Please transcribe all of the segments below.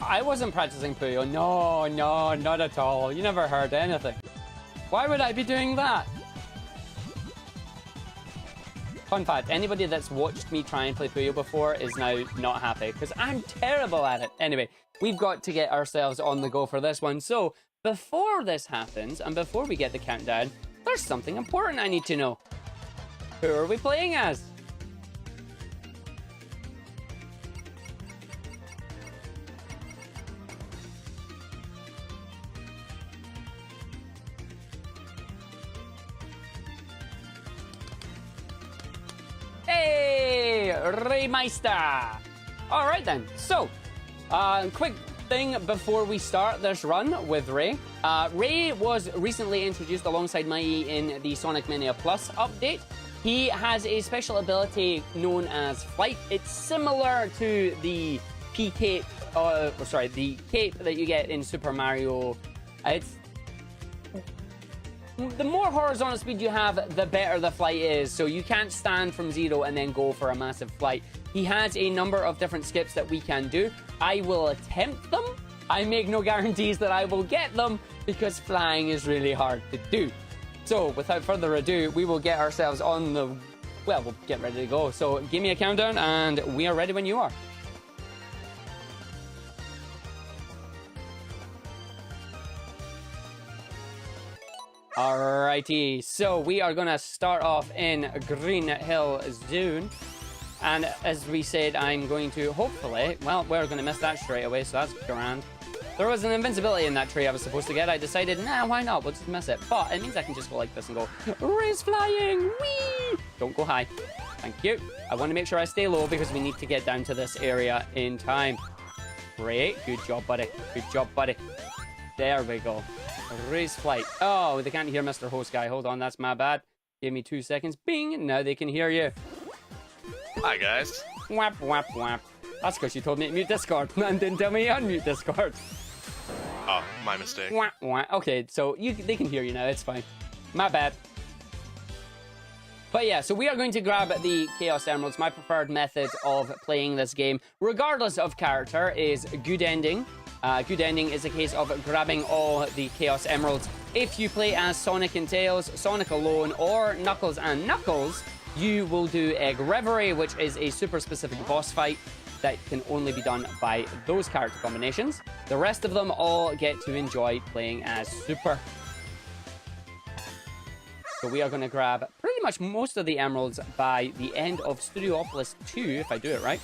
I wasn't practicing Puyo. No, no, not at all. You never heard anything. Why would I be doing that? Fun fact, anybody that's watched me try and play Puyo before is now not happy because I'm terrible at it. Anyway, we've got to get ourselves on the go for this one. So before this happens and before we get the countdown, there's something important I need to know. Who are we playing as? Hey, Raymeister! Alright then, so, quick thing before we start this run with Ray. Ray was recently introduced alongside Mania in the Sonic Mania Plus update. He has a special ability known as Flight. It's similar to the P-cape, the cape that you get in Super Mario. The more horizontal speed you have, the better the flight is. So you can't stand from zero and then go for a massive flight. He has a number of different skips that we can do. I will attempt them. I make no guarantees that I will get them because flying is really hard to do. So without further ado, we will get ourselves on the... Well, we'll get ready to go. So give me a countdown and we are ready when you are. Alrighty, so we are going to start off in Green Hill Zone. And as we said, I'm going to hopefully... Well, we're going to miss that straight away, so that's grand. There was an invincibility in that tree I was supposed to get. I decided, nah, why not? We'll just miss it. But it means I can just go like this and go, Ray's flying! Whee! Don't go high. Thank you. I want to make sure I stay low because we need to get down to this area in time. Ray, good job, buddy. Good job, buddy. There we go. Race flight. Oh, they can't hear Mr. Host Guy. Hold on, that's my bad. Give me 2 seconds. Bing! Now they can hear you. Hi, guys. Whap, whap, whap. That's because you told me to mute Discord and didn't tell me to unmute Discord. Oh, my mistake. Whap, whap. Okay, so they can hear you now. It's fine. My bad. But yeah, so we are going to grab the Chaos Emeralds. My preferred method of playing this game, regardless of character, is Good Ending. Good Ending is a case of grabbing all the Chaos Emeralds. If you play as Sonic and Tails, Sonic alone, or Knuckles and Knuckles, you will do Egg Reverie, which is a super specific boss fight that can only be done by those character combinations. The rest of them all get to enjoy playing as Super. So we are going to grab pretty much most of the emeralds by the end of Studiopolis 2, if I do it right.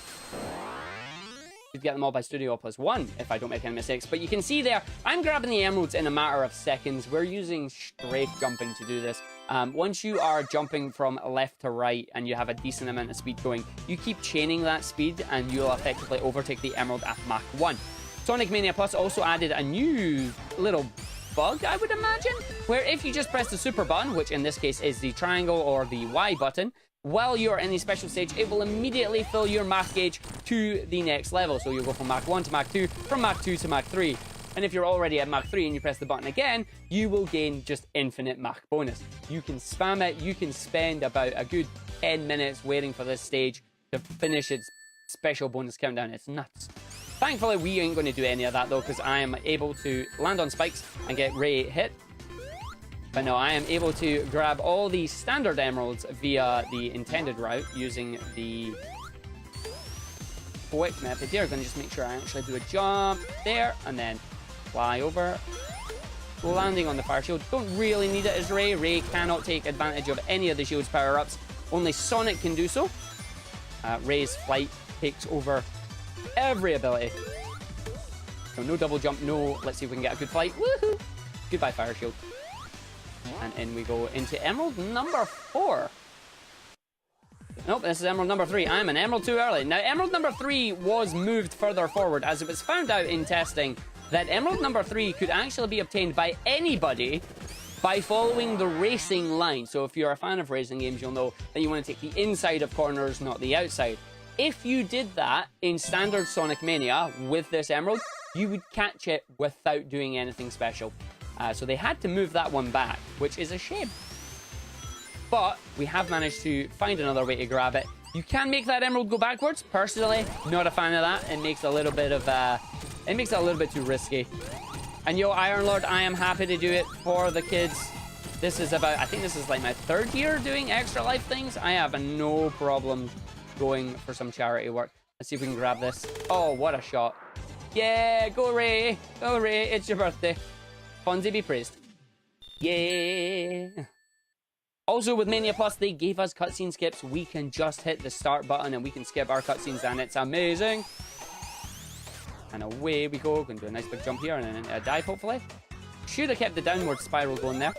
You'd get them all by Studiopolis 1, if I don't make any mistakes. But you can see there, I'm grabbing the emeralds in a matter of seconds. We're using strafe jumping to do this. Once you are jumping from left to right and you have a decent amount of speed going, you keep chaining that speed and you'll effectively overtake the emerald at Mach 1. Sonic Mania Plus also added a new little bug, I would imagine, where if you just press the super button, which in this case is the triangle or the Y button, while you're in the special stage, it will immediately fill your Mach gauge to the next level. So you'll go from Mach 1 to Mach 2, from Mach 2 to Mach 3. And if you're already at Mach 3 and you press the button again, you will gain just infinite Mach bonus. You can spam it. You can spend about a good 10 minutes waiting for this stage to finish its special bonus countdown. It's nuts. Thankfully, we ain't going to do any of that, though, because I am able to land on spikes and get Ray hit. But no, I am able to grab all the standard emeralds via the intended route using the quick method here. I'm going to just make sure I actually do a jump there and then fly over. Landing on the fire shield. Don't really need it as Ray. Ray cannot take advantage of any of the shield's power-ups. Only Sonic can do so. Ray's flight takes over every ability. So no double jump, no. Let's see if we can get a good flight. Woohoo! Goodbye, fire shield. And in we go into emerald number 4. Nope, this is emerald number 3. I'm an emerald too early. Now, emerald number 3 was moved further forward as it was found out in testing that emerald number 3 could actually be obtained by anybody by following the racing line. So if you're a fan of racing games, you'll know that you want to take the inside of corners, not the outside. If you did that in standard Sonic Mania with this emerald, you would catch it without doing anything special. So they had to move that one back, which is a shame. But we have managed to find another way to grab it. You can make that emerald go backwards. Personally, not a fan of that. It makes a little bit of It makes it a little bit too risky. And yo, Iron Lord, I am happy to do it for the kids. This is about, I think this is like my 3rd year doing extra life things. I have no problem going for some charity work. Let's see if we can grab this. Oh, what a shot. Yeah, go Ray. Go Ray, it's your birthday. Fonzie be praised. Yeah. Also, with Mania Plus, they gave us cutscene skips. We can just hit the start button and we can skip our cutscenes, and it's amazing. And away we go. Going to do a nice big jump here and then a dive, hopefully. Should have kept the downward spiral going there.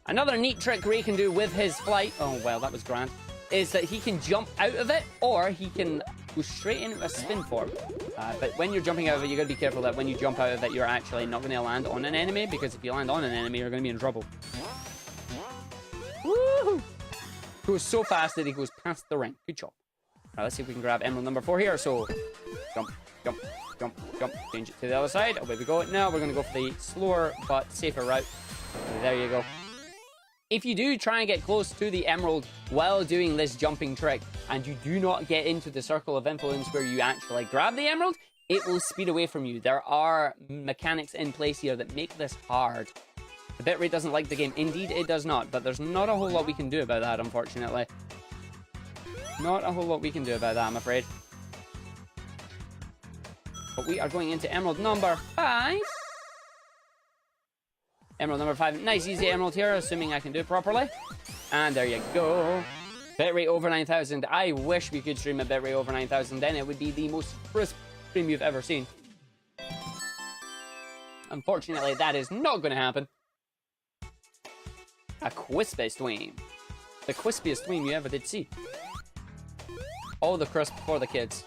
Another neat trick Ray can do with his flight, oh, well, that was grand, is that he can jump out of it, or he can go straight into a spin form. But when you're jumping out of it, you got to be careful that when you jump out of it, you're actually not going to land on an enemy, because if you land on an enemy, you're going to be in trouble. Woohoo! Goes so fast that he goes past the ring. Good job. Alright, let's see if we can grab emerald number 4 here. So, jump, jump, jump, jump. Change it to the other side. Away we go. Now we're going to go for the slower but safer route. There you go. If you do try and get close to the emerald while doing this jumping trick, and you do not get into the circle of influence where you actually grab the emerald, it will speed away from you. There are mechanics in place here that make this hard. The bitrate doesn't like the game. Indeed, it does not. But there's not a whole lot we can do about that, unfortunately. Not a whole lot we can do about that, I'm afraid. But we are going into emerald number 5. Emerald number 5. Nice, easy emerald here, assuming I can do it properly. And there you go. Bitrate over 9,000. I wish we could stream a bitrate over 9,000. Then it would be the most crisp stream you've ever seen. Unfortunately, that is not going to happen. A crispy stream. The crispiest stream you ever did see. All the crisp for the kids.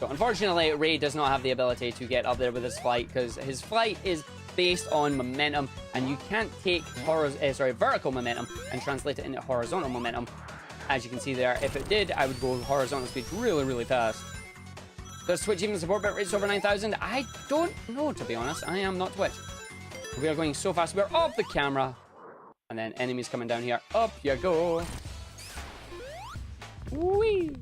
So unfortunately, Ray does not have the ability to get up there with his flight, because his flight is based on momentum, and you can't take vertical momentum and translate it into horizontal momentum. As you can see there, if it did, I would go horizontal speed really, really fast. Does Twitch even support bit rates over 9,000? I don't know, to be honest. I am not Twitch. We are going so fast. We're off the camera. And then enemies coming down here. Up you go. Whee!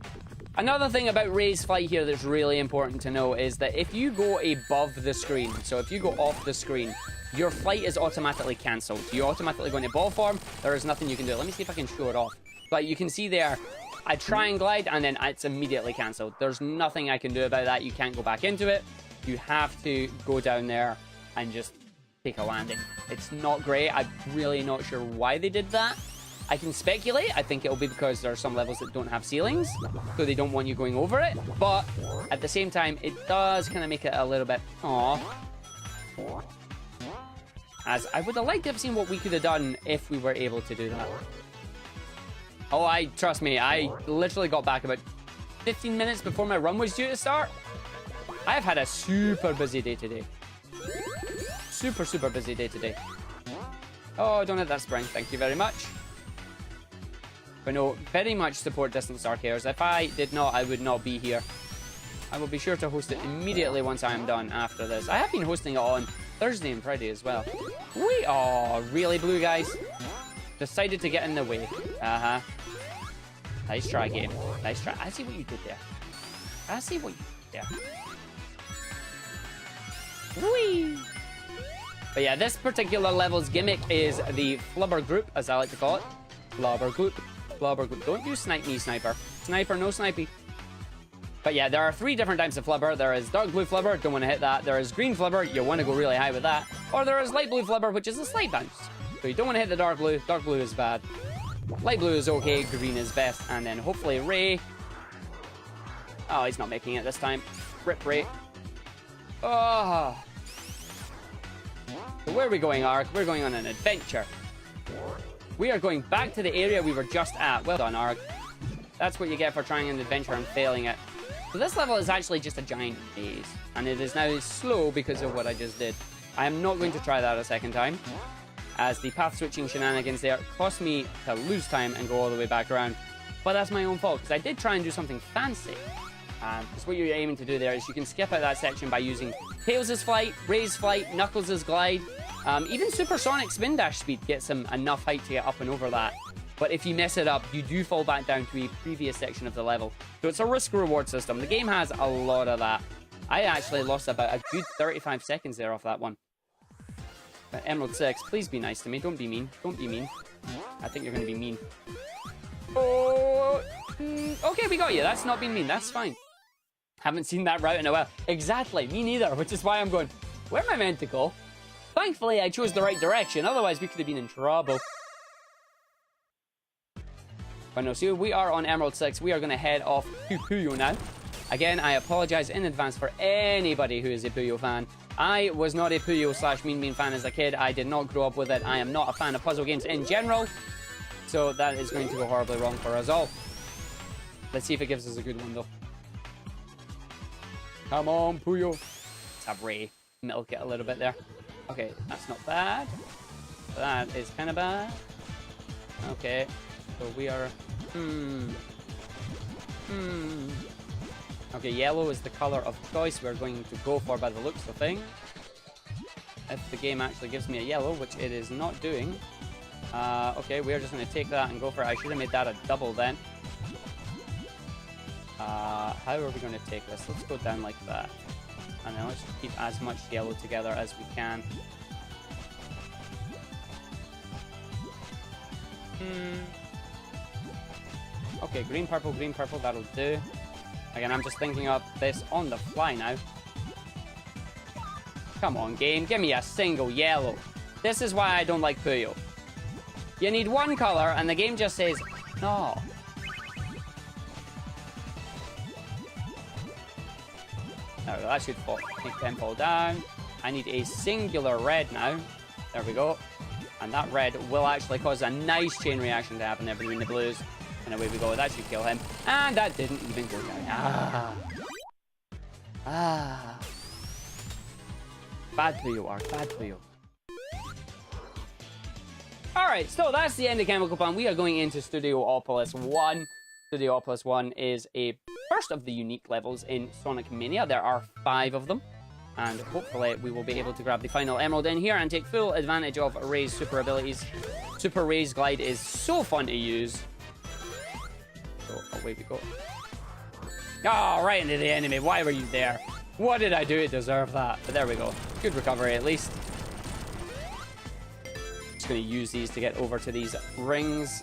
Another thing about Ray's flight here that's really important to know is that if you go above the screen, so if you go off the screen, your flight is automatically cancelled. You automatically go into ball form. There is nothing you can do. Let me see if I can show it off. But you can see there, I try and glide, and then it's immediately cancelled. There's nothing I can do about that. You can't go back into it. You have to go down there and just take a landing. It's not great. I'm really not sure why they did that. I can speculate. I think it'll be because there are some levels that don't have ceilings, so they don't want you going over it. But at the same time, it does kind of make it a little bit aw. As I would have liked to have seen what we could have done if we were able to do that. Oh, trust me, I literally got back about 15 minutes before my run was due to start. I've had a super busy day today. Super, super busy day today. Oh, don't hit that spring. Thank you very much. But no, very much support Distant Star Cares. If I did not, I would not be here. I will be sure to host it immediately once I am done after this. I have been hosting it on Thursday and Friday as well. We are really blue, guys. Decided to get in the way. Uh-huh. Nice try, game. Nice try. I see what you did there. I see what you did there. Whee! But yeah, this particular level's gimmick is the flubber group, as I like to call it. Flubber group. Flubber group. Don't you snipe me, sniper. Sniper, no snipey. But yeah, there are 3 different types of flubber. There is dark blue flubber, don't want to hit that. There is green flubber, you want to go really high with that. Or there is light blue flubber, which is a slight bounce. So you don't want to hit the dark blue. Dark blue is bad. Light blue is okay, green is best. And then hopefully Ray. Oh, he's not making it this time. Rip Ray. Oh. So where are we going, Ark? We're going on an adventure. We are going back to the area we were just at. Well done, Ark. That's what you get for trying an adventure and failing it. So this level is actually just a giant maze. And it is now slow because of what I just did. I am not going to try that a second time, as the path switching shenanigans there cost me to lose time and go all the way back around. But that's my own fault, because I did try and do something fancy. Because what you're aiming to do there is you can skip out that section by using Tails' flight, Ray's flight, Knuckles' glide. Even supersonic spin dash speed gets him enough height to get up and over that. But if you mess it up, you do fall back down to a previous section of the level. So it's a risk-reward system. The game has a lot of that. I actually lost about a good 35 seconds there off that one. But Emerald 6, please be nice to me. Don't be mean. Don't be mean. I think you're going to be mean. Oh, okay, we got you. That's not being mean. That's fine. Haven't seen that route in a while. Exactly, me neither, which is why I'm going, where am I meant to go? Thankfully, I chose the right direction. Otherwise, we could have been in trouble. But no, so we are on Emerald 6. We are going to head off to Puyo now. Again, I apologize in advance for anybody who is a Puyo fan. I was not a Puyo / Mean fan as a kid. I did not grow up with it. I am not a fan of puzzle games in general. So that is going to go horribly wrong for us all. Let's see if it gives us a good one, though. Come on, Puyo. Let's have Ray milk it a little bit there. Okay, that's not bad. That is kind of bad. Okay, so we are... Okay, yellow is the color of choice we're going to go for by the looks of things. If the game actually gives me a yellow, which it is not doing. Okay, we're just going to take that and go for it. I should have made that a double then. How are we going to take this? Let's go down like that. And then let's keep as much yellow together as we can. Okay, green, purple, that'll do. Again, I'm just thinking of this on the fly now. Come on, game. Give me a single yellow. This is why I don't like Puyo. You need one color, and the game just says, no. There we go. That should make them fall down. I need a singular red now. There we go. And that red will actually cause a nice chain reaction to happen there between the blues. And away we go. That should kill him. And that didn't even go down. Bad Puyo, Ark. Bad Puyo. Alright, so that's the end of Chemical Plant. We are going into Studiopolis 1. Studiopolis 1 is a first of the unique levels in Sonic Mania. There are 5 of them. And hopefully we will be able to grab the final emerald in here and take full advantage of Ray's super abilities. Super Ray's Glide is so fun to use. So away we go. Oh, right into the enemy. Why were you there? What did I do to deserve that? But there we go. Good recovery at least. Just going to use these to get over to these rings.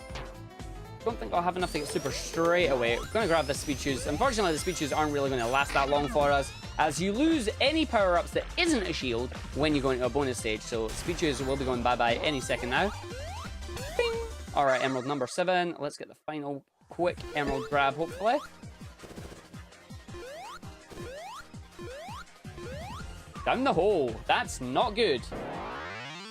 Don't think I'll have enough to get super straight away. I'm going to grab the speed shoes. Unfortunately, the speed shoes aren't really going to last that long for us, as you lose any power-ups that isn't a shield when you go into a bonus stage. So speed shoes will be going bye-bye any second now. Bing! Alright, emerald number 7. Let's get the final quick emerald grab, hopefully. Down the hole. That's not good.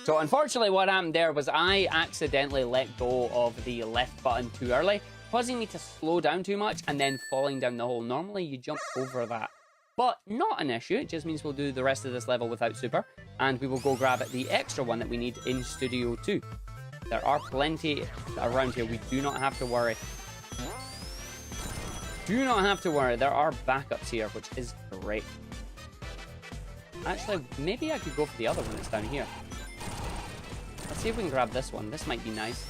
So unfortunately what happened there was I accidentally let go of the left button too early, causing me to slow down too much and then falling down the hole. Normally you jump over that, but not an issue. It just means we'll do the rest of this level without super, and we will go grab the extra one that we need in Studio 2. There are plenty around here. We do not have to worry. Do not have to worry. There are backups here, which is great. Actually, maybe I could go for the other one that's down here. Let's see if we can grab this one. This might be nice.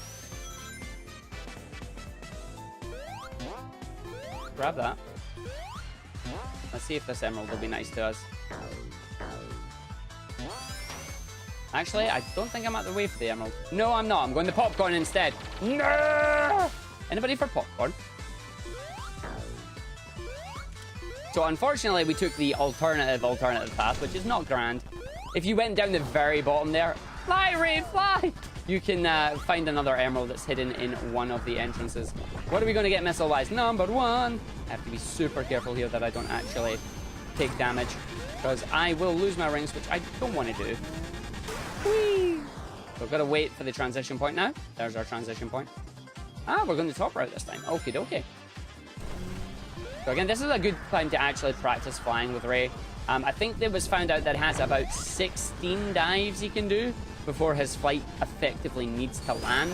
Grab that. Let's see if this emerald will be nice to us. Actually, I don't think I'm at the way for the emerald. No, I'm not. I'm going the popcorn instead. No! Anybody for popcorn? So unfortunately, we took the alternative path, which is not grand. If you went down the very bottom there, fly, Ray, fly! You can find another emerald that's hidden in one of the entrances. What are we going to get missile-wise? Number 1. I have to be super careful here that I don't actually take damage, because I will lose my rings, which I don't want to do. Whee! So I've got to wait for the transition point now. There's our transition point. Ah, we're going the top route this time. Okie dokie. So again, this is a good time to actually practice flying with Ray. I think it was found out that it has about 16 dives he can do before his flight effectively needs to land.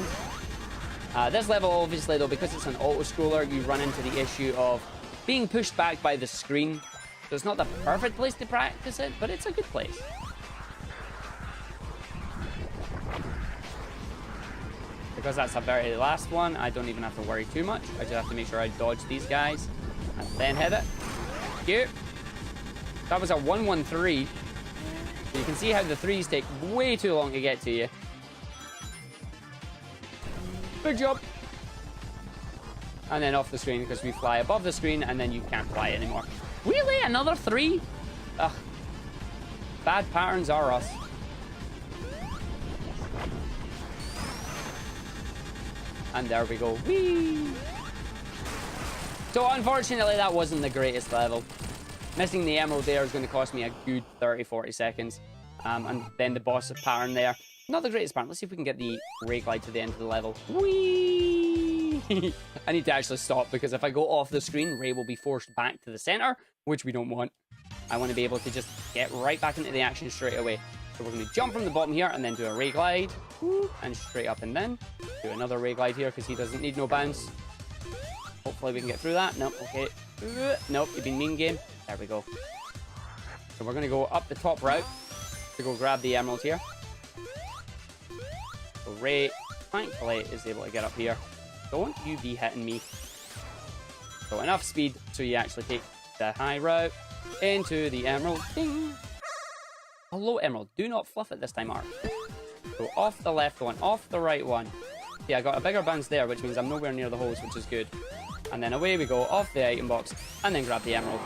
This level, obviously, though, because it's an auto-scroller, you run into the issue of being pushed back by the screen. So it's not the perfect place to practice it, but it's a good place. Because that's the very last one, I don't even have to worry too much. I just have to make sure I dodge these guys and then hit it. Thank you. That was a 113. So you can see how the threes take way too long to get to you. Big jump. And then off the screen because we fly above the screen and then you can't fly anymore. Really? Another 3? Ugh. Bad patterns are us. And there we go. Whee! So unfortunately that wasn't the greatest level. Missing the emerald there is going to cost me a good 30-40 seconds. And then the boss pattern there. Not the greatest pattern. Let's see if we can get the ray glide to the end of the level. Whee! I need to actually stop because if I go off the screen, Ray will be forced back to the center, which we don't want. I want to be able to just get right back into the action straight away. So we're going to jump from the bottom here and then do a ray glide. And straight up and then do another ray glide here because he doesn't need no bounce. Hopefully we can get through that. Nope, okay. Nope, you've been mean game. There we go. So we're going to go up the top route to go grab the emerald here. So Ray, thankfully, is able to get up here. Don't you be hitting me. So enough speed so you actually take the high route into the emerald. Ding! Hello, emerald. Do not fluff it this time, Art. So off the left one, off the right one. Yeah, I got a bigger bounce there, which means I'm nowhere near the holes, which is good. And then away we go, off the item box, and then grab the emerald.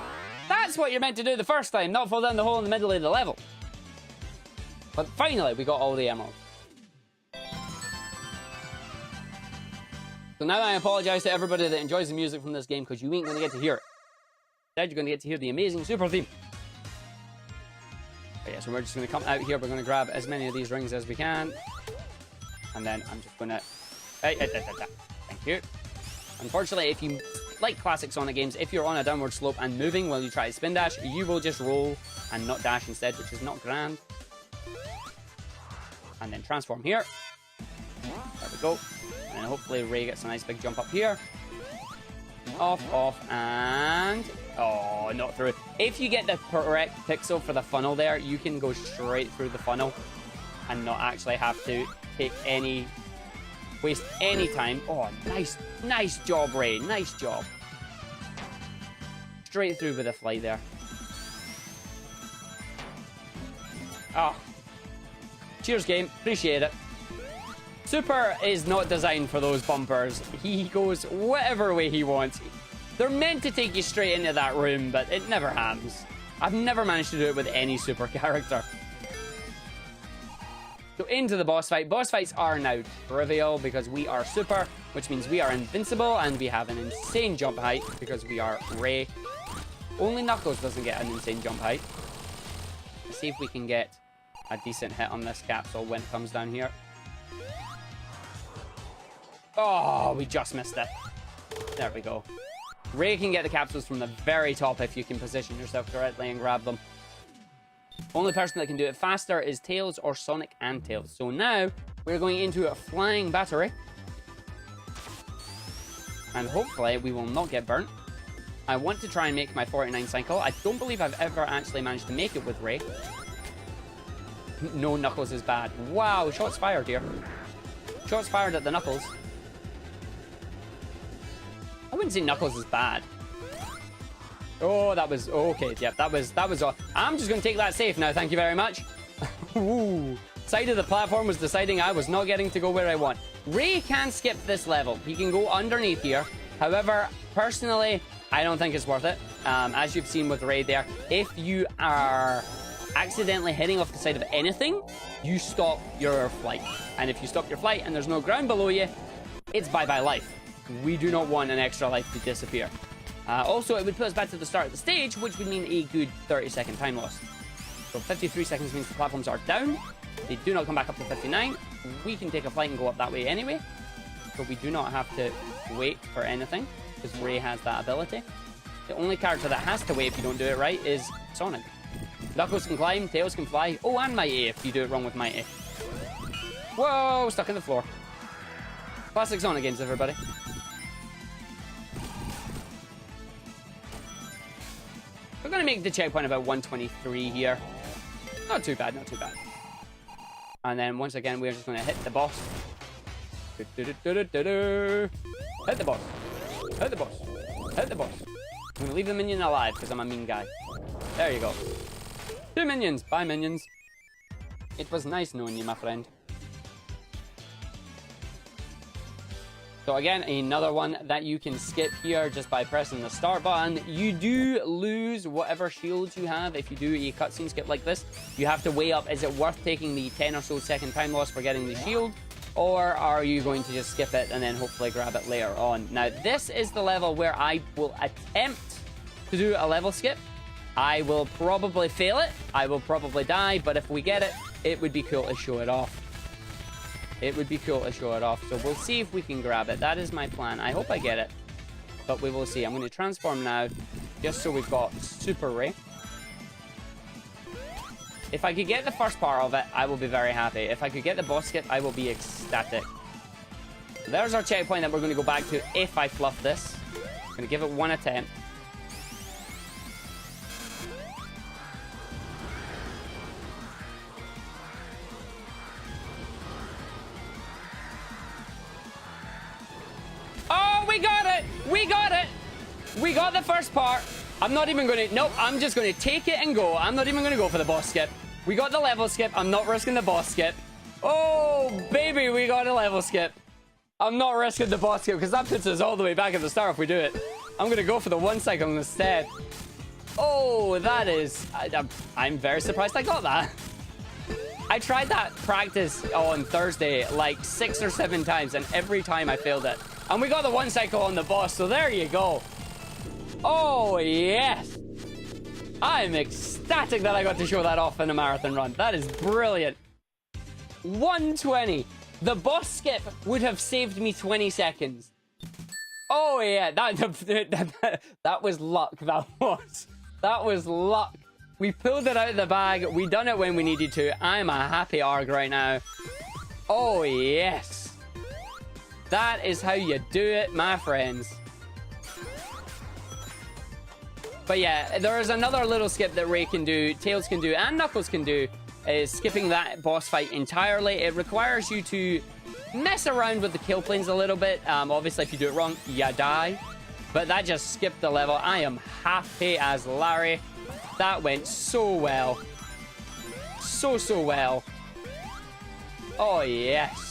That's what you're meant to do the first time, not fall down the hole in the middle of the level. But finally, we got all the emeralds. So now I apologize to everybody that enjoys the music from this game, because you ain't going to get to hear it. Instead, you're going to get to hear the amazing super theme. But yeah, so we're just going to come out here, we're going to grab as many of these rings as we can. And then I'm just going to... Thank you. Unfortunately, if you like classic Sonic games, if you're on a downward slope and moving while you try to spin dash, you will just roll and not dash instead, which is not grand. And then transform here. There we go. And hopefully Ray gets a nice big jump up here. Off, and... Oh, not through. If you get the correct pixel for the funnel there, you can go straight through the funnel and not actually have to waste any time. Oh, nice job, Ray. Nice job. Straight through with a fly there. Oh. Cheers, game. Appreciate it. Super is not designed for those bumpers. He goes whatever way he wants. They're meant to take you straight into that room, but it never happens. I've never managed to do it with any Super character. So into the boss fight. Boss fights are now trivial because we are Super, which means we are invincible and we have an insane jump height because we are Ray. Only Knuckles doesn't get an insane jump height. Let's see if we can get a decent hit on this capsule when it comes down here. Oh, we just missed it. There we go. Ray can get the capsules from the very top if you can position yourself correctly and grab them. Only person that can do it faster is Tails or Sonic and Tails. So now we're going into a flying battery. And hopefully we will not get burnt. I want to try and make my 49 cycle. I don't believe I've ever actually managed to make it with Ray. No, Knuckles is bad. Wow, shots fired here. Shots fired at the Knuckles. I wouldn't say Knuckles is bad. Oh, that was... Okay, yep, that was all. I'm just going to take that safe now, thank you very much. Ooh. Side of the platform was deciding I was not getting to go where I want. Ray can skip this level. He can go underneath here. However, personally, I don't think it's worth it. As you've seen with Ray there, if you are accidentally hitting off the side of anything, you stop your flight. And if you stop your flight and there's no ground below you, it's bye-bye life. We do not want an extra life to disappear. Also, it would put us back to the start of the stage, which would mean a good 30-second time loss. So 53 seconds means the platforms are down. They do not come back up to 59. We can take a flight and go up that way anyway. So we do not have to wait for anything, because Ray has that ability. The only character that has to wait if you don't do it right is Sonic. Knuckles can climb, Tails can fly. Oh, and Mighty if you do it wrong with Mighty. Whoa, stuck in the floor. Classic Sonic games, everybody. We're going to make the checkpoint about 123 here. Not too bad, not too bad. And then once again, we're just going to hit the boss. Hit the boss. Hit the boss. Hit the boss. I'm going to leave the minion alive because I'm a mean guy. There you go. 2 minions. Bye, minions. It was nice knowing you, my friend. So again, another one that you can skip here just by pressing the start button. You do lose whatever shields you have if you do a cutscene skip like this. You have to weigh up, is it worth taking the 10 or so second time loss for getting the shield? Or are you going to just skip it and then hopefully grab it later on? Now, this is the level where I will attempt to do a level skip. I will probably fail it. I will probably die. But if we get it, it would be cool to show it off. It would be cool to show it off. So we'll see if we can grab it. That is my plan. I hope I get it. But we will see. I'm going to transform now. Just so we've got Super Ray. If I could get the first part of it, I will be very happy. If I could get the boss skip, I will be ecstatic. There's our checkpoint that we're going to go back to if I fluff this. I'm going to give it one attempt. Oh, we got it! We got it! We got the first part. I'm not even going to... Nope, I'm just going to take it and go. I'm not even going to go for the boss skip. We got the level skip. I'm not risking the boss skip. Oh, baby, we got a level skip. I'm not risking the boss skip because that puts us all the way back at the start if we do it. I'm going to go for the 1 cycle instead. Oh, that is... I'm very surprised I got that. I tried that practice on Thursday like 6 or 7 times, and every time I failed it. And we got the 1 cycle on the boss, so there you go. Oh, yes. I'm ecstatic that I got to show that off in a marathon run. That is brilliant. 120. The boss skip would have saved me 20 seconds. Oh, yeah. That was luck. That was luck. We pulled it out of the bag. We done it when we needed to. I'm a happy Arg right now. Oh, yes. That is how you do it, my friends. But yeah, there is another little skip that Ray can do, Tails can do, and Knuckles can do, is skipping that boss fight entirely. It requires you to mess around with the kill planes a little bit. Obviously, if you do it wrong, you die. But that just skipped the level. I am happy as Larry. That went so well. So well. Oh, yes.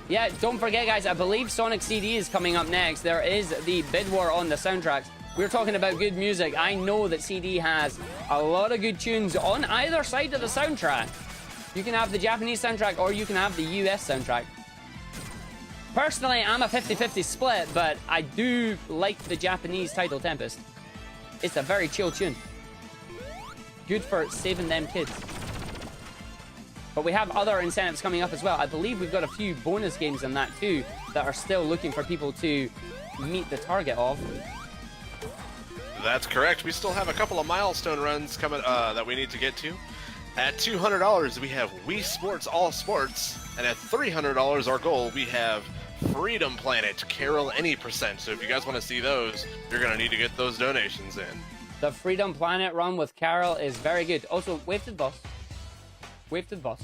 Yeah, don't forget, guys, I believe Sonic CD is coming up next. There is the bid war on the soundtracks. We're talking about good music. I know that CD has a lot of good tunes on either side of the soundtrack. You can have the Japanese soundtrack or you can have the US soundtrack. Personally, I'm a 50-50 split, but I do like the Japanese title Tempest. It's a very chill tune. Good for saving them kids. But we have other incentives coming up as well. I believe we've got a few bonus games in that too that are still looking for people to meet the target of. That's correct. We still have a couple of milestone runs coming that we need to get to. At $200, we have Wii Sports All Sports. And at $300, our goal, we have Freedom Planet, Carol Any Percent. So if you guys want to see those, you're going to need to get those donations in. The Freedom Planet run with Carol is very good. Also, wave to the boss. Wave to the boss.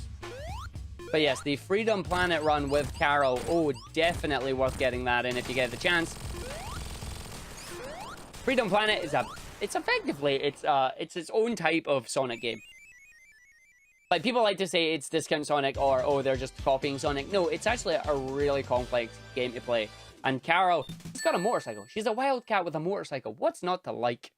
But yes, the Freedom Planet run with Carol. Oh, definitely worth getting that in if you get the chance. Freedom Planet is it's effectively, it's its own type of Sonic game. Like, people like to say it's Discount Sonic or, oh, they're just copying Sonic. No, it's actually a really complex game to play. And Carol, she's got a motorcycle. She's a wildcat with a motorcycle. What's not to like?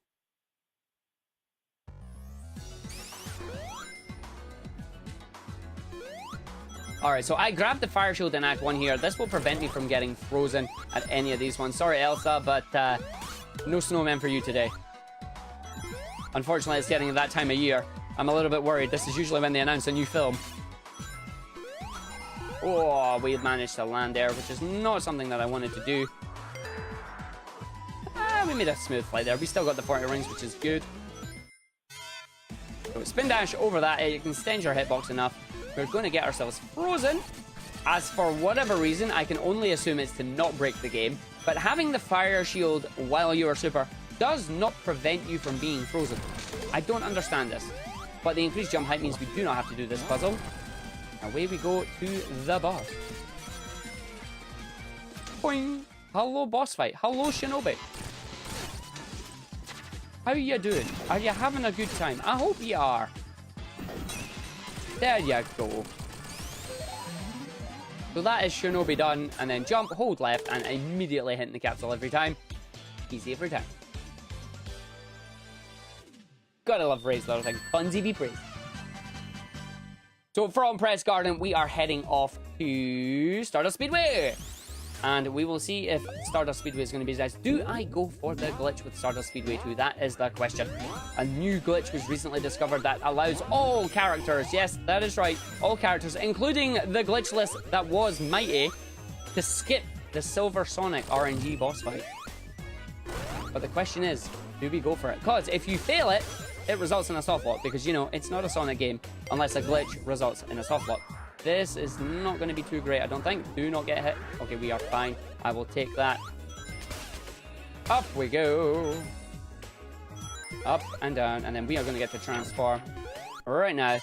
Alright, so I grabbed the Fire Shield in Act 1 here. This will prevent me from getting frozen at any of these ones. Sorry, Elsa, but no snowman for you today. Unfortunately, it's getting that time of year. I'm a little bit worried. This is usually when they announce a new film. Oh, we managed to land there, which is not something that I wanted to do. We made a smooth flight there. We still got the 40 rings, which is good. So spin dash over that. It can extend your hitbox enough. We're going to get ourselves frozen. As for whatever reason, I can only assume it's to not break the game. But having the fire shield while you are super does not prevent you from being frozen. I don't understand this. But the increased jump height means we do not have to do this puzzle. Away we go to the boss. Boing! Hello, boss fight. Hello, Shinobi. How you doing? Are you having a good time? I hope you are. There you go. So that is Shinobi done, and then jump, hold left, and immediately hitting the capsule every time. Easy every time. Gotta love Ray's little thing. Bunsy be praised. So from Press Garden, we are heading off to Stardust Speedway. And we will see if Stardust Speedway is going to be nice. Do I go for the glitch with Stardust Speedway 2? That is the question. A new glitch was recently discovered that allows all characters, yes, that is right, all characters, including the glitch list that was Mighty, to skip the Silver Sonic RNG boss fight. But the question is, do we go for it? Because if you fail it, it results in a soft lock. Because, you know, it's not a Sonic game unless a glitch results in a soft lock. This is not going to be too great, I don't think. Do not get hit. Okay, we are fine. I will take that. Up we go. Up and down. And then we are going to get to transform right now.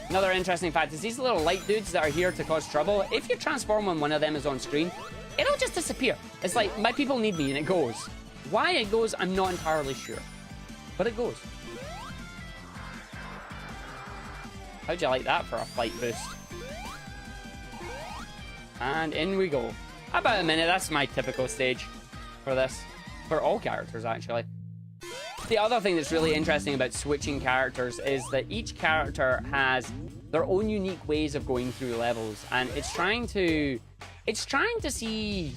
Another interesting fact is these little light dudes that are here to cause trouble, if you transform when one of them is on screen, it'll just disappear. It's like, my people need me, and it goes. Why it goes, I'm not entirely sure. But it goes. How'd you like that for a flight boost? And in we go. About a minute, that's my typical stage for this. For all characters, actually. The other thing that's really interesting about switching characters is that each character has their own unique ways of going through levels. And it's trying to see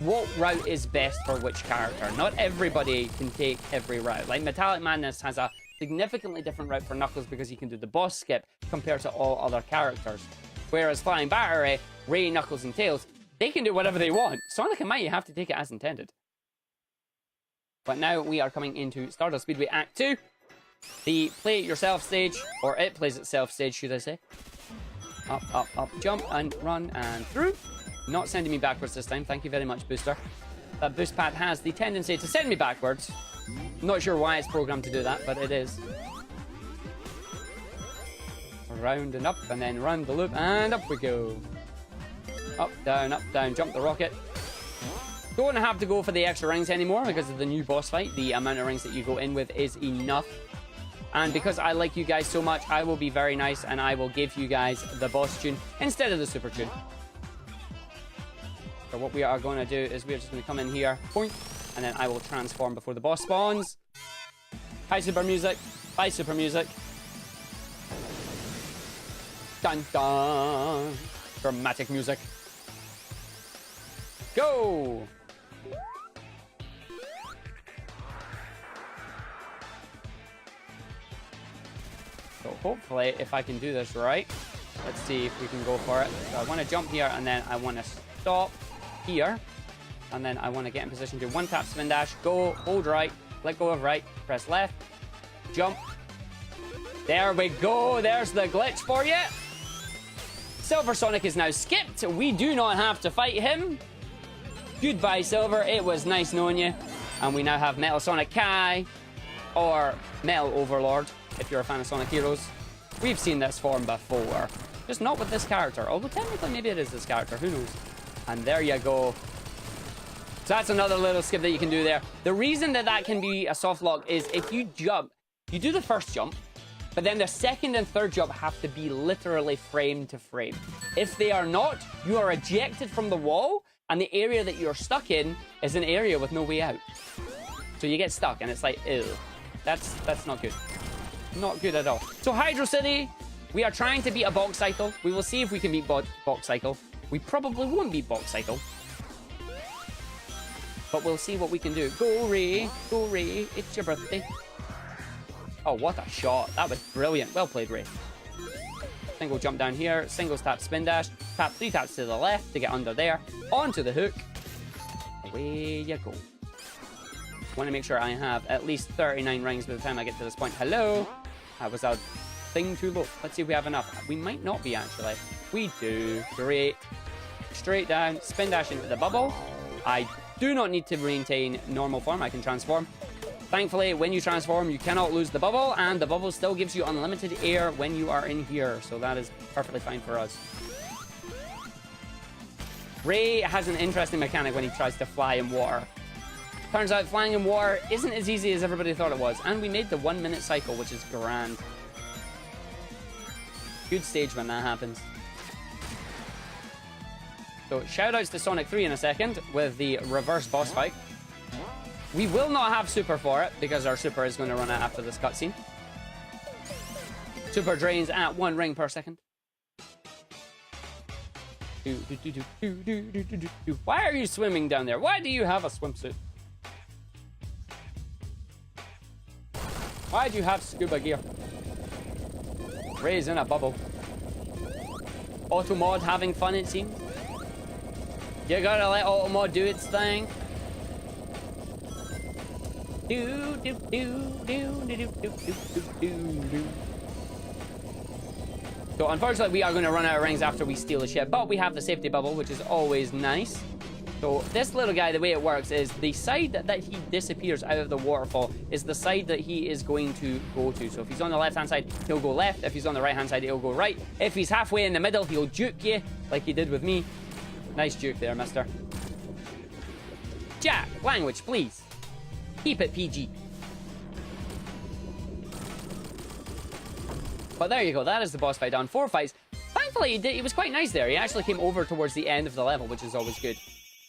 what route is best for which character. Not everybody can take every route. Like Metallic Madness has a significantly different route for Knuckles because he can do the boss skip compared to all other characters. Whereas Flying Battery, Ray, Knuckles, and Tails, they can do whatever they want. Sonic and Mighty have to take it as intended. But now we are coming into Stardust Speedway Act 2. The play it yourself stage, or it plays itself stage, should I say. Up, up, up, jump, and run, and through. Not sending me backwards this time. Thank you very much, Booster. That boost pad has the tendency to send me backwards. Not sure why it's programmed to do that, but it is. Round and up, and then round the loop, and up we go. Up, down, jump the rocket. Don't have to go for the extra rings anymore because of the new boss fight. The amount of rings that you go in with is enough. And because I like you guys so much, I will be very nice, and I will give you guys the boss tune instead of the super tune. So what we are going to do is we're just going to come in here, point, and then I will transform before the boss spawns. Hi, super music. Bye, super music. Dun dun. Dramatic music. Go! So hopefully, if I can do this right, let's see if we can go for it. So I want to jump here, and then I want to stop here, and then I want to get in position to one tap spin dash, go, hold right, let go of right, press left, jump. There we go. There's the glitch for you. Silver Sonic is now skipped. We do not have to fight him. Goodbye, Silver. It was nice knowing you. And we now have Metal Sonic Kai, or Metal Overlord, if you're a fan of Sonic Heroes. We've seen this form before. Just not with this character. Although technically maybe it is this character. Who knows? And there you go. So that's another little skip that you can do there. The reason that that can be a soft lock is if you jump, you do the first jump, but then the second and third jump have to be literally frame to frame. If they are not, you are ejected from the wall, and the area that you're stuck in is an area with no way out. So you get stuck, and it's like, ew. That's not good. Not good at all. So Hydro City, we are trying to beat a box cycle. We will see if we can beat box cycle. We probably won't beat box cycle. But we'll see what we can do. Go Ray, it's your birthday. Oh, what a shot. That was brilliant. Well played, Ray. Single jump down here, single tap spin dash, tap 3 taps to the left to get under there, onto the hook. Away you go. Want to make sure I have at least 39 rings by the time I get to this point. Hello? That was a thing too low. Let's see if we have enough. We might not be, actually. We do. Great. Straight down, spin dash into the bubble. I do not need to maintain normal form. I can transform. Thankfully, when you transform, you cannot lose the bubble, and the bubble still gives you unlimited air when you are in here, so that is perfectly fine for us. Ray has an interesting mechanic when he tries to fly in water. Turns out flying in water isn't as easy as everybody thought it was. And we made the 1 minute cycle, which is grand. Good stage when that happens. So shoutouts to Sonic 3 in a second with the reverse boss fight. We will not have super for it because our super is going to run out after this cutscene. Super drains at 1 ring per second. Why are you swimming down there? Why do you have a swimsuit? Why do you have scuba gear? Ray's in a bubble. Automod having fun, it seems. You gotta let Automod do its thing. So unfortunately we are going to run out of rings after we steal the ship, but we have the safety bubble, which is always nice. So this little guy, the way it works is the side that he disappears out of the waterfall is the side that he is going to go to. So if he's on the left hand side, he'll go left. If he's on the right hand side, he'll go right. If he's halfway in the middle, he'll juke you like he did with me. Nice juke there, mister. Jack, language, please. Keep it PG. But there you go, that is the boss fight done. 4 fights. Thankfully, he was quite nice there. He actually came over towards the end of the level, which is always good.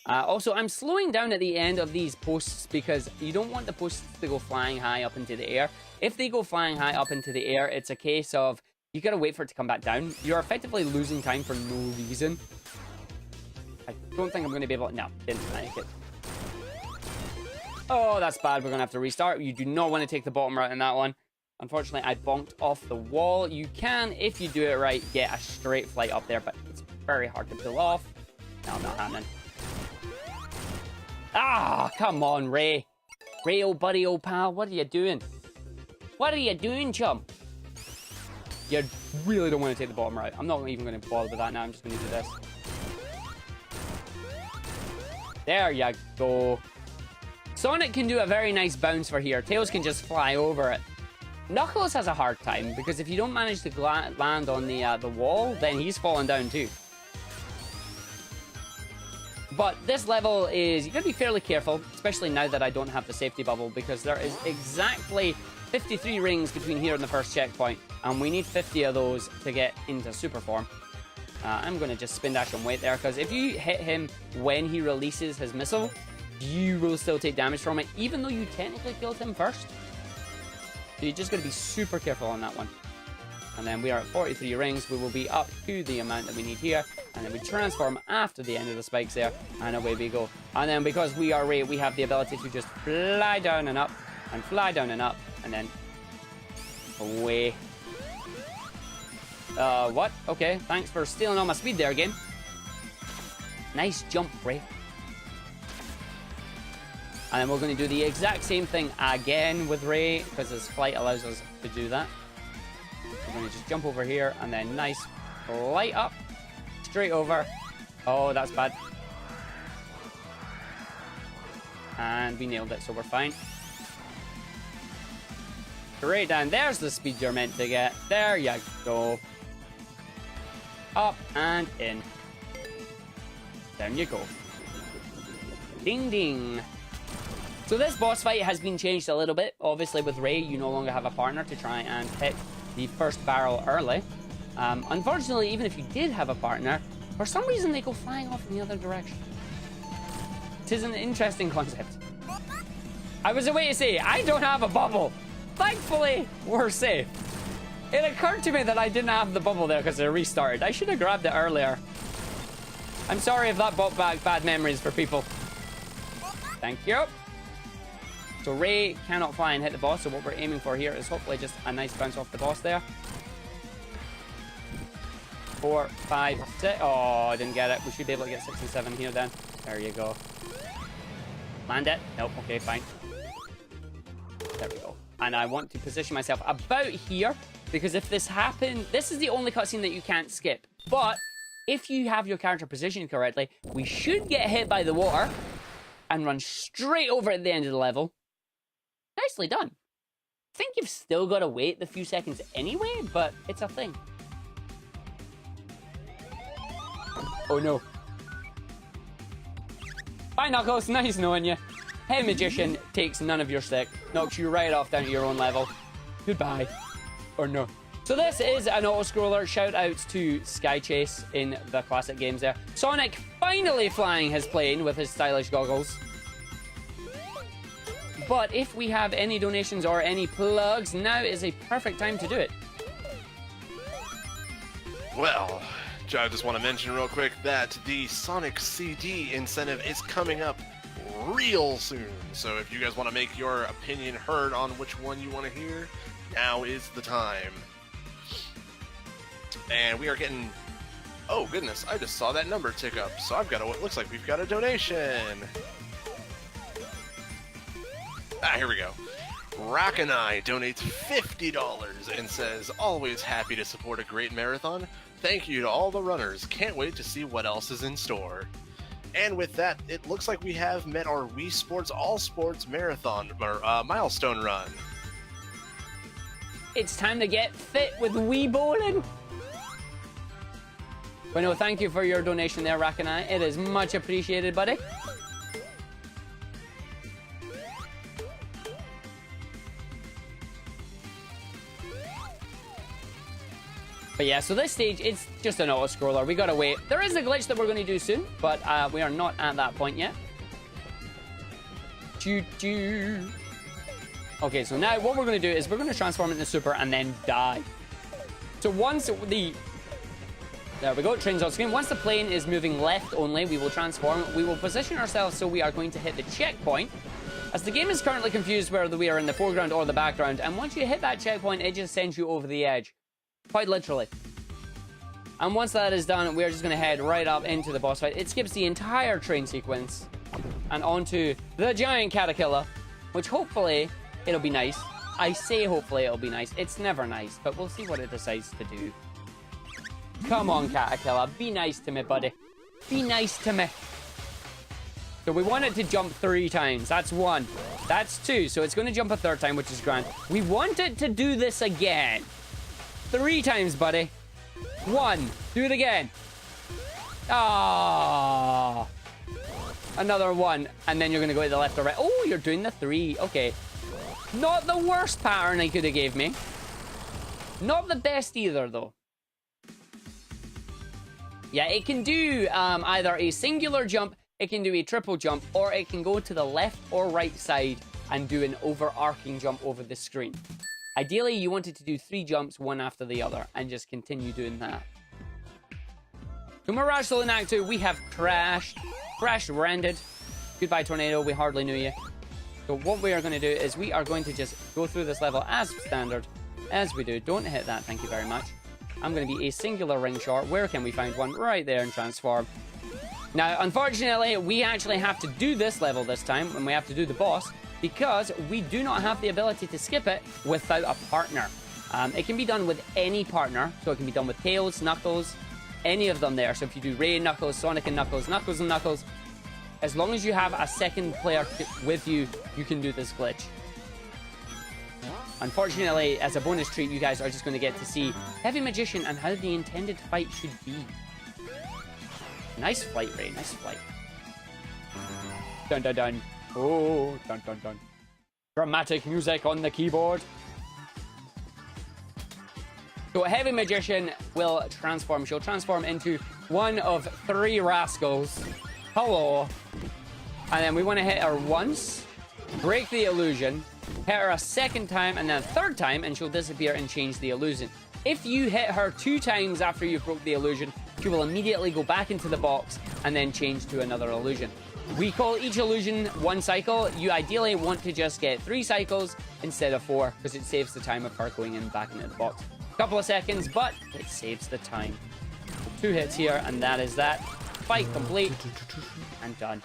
Also, I'm slowing down at the end of these posts because you don't want the posts to go flying high up into the air. If they go flying high up into the air, it's a case of you gotta wait for it to come back down. You're effectively losing time for no reason. I don't think I'm going to be able to... No, didn't like it. Oh, that's bad. We're going to have to restart. You do not want to take the bottom route in that one. Unfortunately, I bonked off the wall. You can, if you do it right, get a straight flight up there, but it's very hard to pull off. No, not happening. Ah, come on, Ray. Ray, old buddy, old pal, what are you doing? What are you doing, chum? You really don't want to take the bottom route. I'm not even going to bother with that now. I'm just going to do this. There you go. Sonic can do a very nice bounce for here. Tails can just fly over it. Knuckles has a hard time because if you don't manage to land on the wall, then he's falling down too. But this level is, you gotta be fairly careful, especially now that I don't have the safety bubble, because there is exactly 53 rings between here and the first checkpoint, and we need 50 of those to get into super form. I'm gonna just spin dash and wait there, because if you hit him when he releases his missile, you will still take damage from it, even though you technically killed him first. So you just gotta be super careful on that one. And then we are at 43 rings. We will be up to the amount that we need here. And then we transform after the end of the spikes there. And away we go. And then because we are Ray, we have the ability to just fly down and up. And fly down and up. And then away. What? Okay, thanks for stealing all my speed there again. Nice jump, Ray. And then we're going to do the exact same thing again with Ray, because his flight allows us to do that. We're going to just jump over here, and then nice flight up, straight over. Oh, that's bad. And we nailed it, so we're fine. Straight down. There's the speed you're meant to get. There you go. Up and in. Down you go. Ding, ding. So this boss fight has been changed a little bit. Obviously with Ray, you no longer have a partner to try and hit the first barrel early. Unfortunately, even if you did have a partner, for some reason they go flying off in the other direction. It is an interesting concept. I was away to say, I don't have a bubble. Thankfully, we're safe. It occurred to me that I didn't have the bubble there because it restarted. I should have grabbed it earlier. I'm sorry if that brought back bad memories for people. Thank you. So Ray cannot fly and hit the boss, so what we're aiming for here is hopefully just a nice bounce off the boss there. 4, 5, 6. Oh, I didn't get it. We should be able to get 6 and 7 here then. There you go. Land it. Nope. Okay, fine. There we go. And I want to position myself about here, because if this happened, this is the only cutscene that you can't skip. But if you have your character positioned correctly, we should get hit by the water and run straight over at the end of the level. Nicely done. I think you've still got to wait the few seconds anyway, but it's a thing. Oh no. Bye, Knuckles. Nice knowing you. Heavy Magician takes none of your stick, knocks you right off down to your own level. Goodbye. Or no. So this is an auto-scroller. Shout outs to Sky Chase in the classic games there. Sonic finally flying his plane with his stylish goggles. But if we have any donations or any plugs, now is a perfect time to do it. Well, I just want to mention real quick that the Sonic CD incentive is coming up real soon. So if you guys want to make your opinion heard on which one you want to hear, now is the time. And we are getting... Oh, goodness, I just saw that number tick up. So I've got what looks like we've got a donation. Here we go. Rock and I donates $50 and says, always happy to support a great marathon. Thank you to all the runners. Can't wait to see what else is in store. And with that, it looks like we have met our Wii Sports All Sports Marathon, or milestone run. It's time to get fit with Wii Bowling. But no, thank you for your donation there, Rakanai. It is much appreciated, buddy. But yeah, so this stage, it's just an auto-scroller. We gotta wait. There is a glitch that we're gonna do soon, but we are not at that point yet. Choo-choo. Okay, so now what we're gonna do is we're gonna transform into Super and then die. So once the... There we go, train's on screen. Once the plane is moving left only, we will transform. We will position ourselves so we are going to hit the checkpoint. As the game is currently confused whether we are in the foreground or the background, and once you hit that checkpoint, it just sends you over the edge. Quite literally. And once that is done, we're just going to head right up into the boss fight. It skips the entire train sequence and onto the giant caterpillar, which hopefully it'll be nice. I say hopefully it'll be nice. It's never nice, but we'll see what it decides to do. Come on, caterpillar. Be nice to me, buddy. Be nice to me. So we want it to jump 3 times. That's 1. That's 2. So it's going to jump a 3rd time, which is grand. We want it to do this again. 3 times, buddy. 1. Do it again. Ah. Another 1. And then you're going to go to the left or right. Oh, you're doing the 3. Okay. Not the worst pattern I could have gave me. Not the best either, though. Yeah, it can do either a singular jump, it can do a triple jump, or it can go to the left or right side and do an overarching jump over the screen. Ideally, you want it to do 3 jumps, one after the other, and just continue doing that. To Mirage Soul in Act 2, we have crashed. Crash rendered. Goodbye, Tornado, we hardly knew you. So what we are going to do is we are going to just go through this level as standard, as we do. Don't hit that, thank you very much. I'm going to be a singular ring short. Where can we find one? Right there and transform. Now, unfortunately, we actually have to do this level this time, and we have to do the boss, because we do not have the ability to skip it without a partner. It can be done with any partner, so it can be done with Tails, Knuckles, any of them there. So if you do Ray, Knuckles, Sonic and Knuckles, Knuckles and Knuckles, as long as you have a second player with you, you can do this glitch. Unfortunately, as a bonus treat, you guys are just going to get to see Heavy Magician and how the intended fight should be. Nice flight, Ray, nice flight. Dun dun dun. Oh, dun dun dun. Dramatic music on the keyboard. So Heavy Magician will transform. She'll transform into one of 3 rascals. Hello. And then we want to hit her once, break the illusion, hit her a 2nd time, and then a 3rd time, and she'll disappear and change the illusion. If you hit her 2 times after you broke the illusion, she will immediately go back into the box and then change to another illusion. We call each illusion 1 cycle. You ideally want to just get 3 cycles instead of 4, because it saves the time of her going in back into the box. A couple of seconds, but it saves the time. 2 hits here, and that is that. Fight complete and done.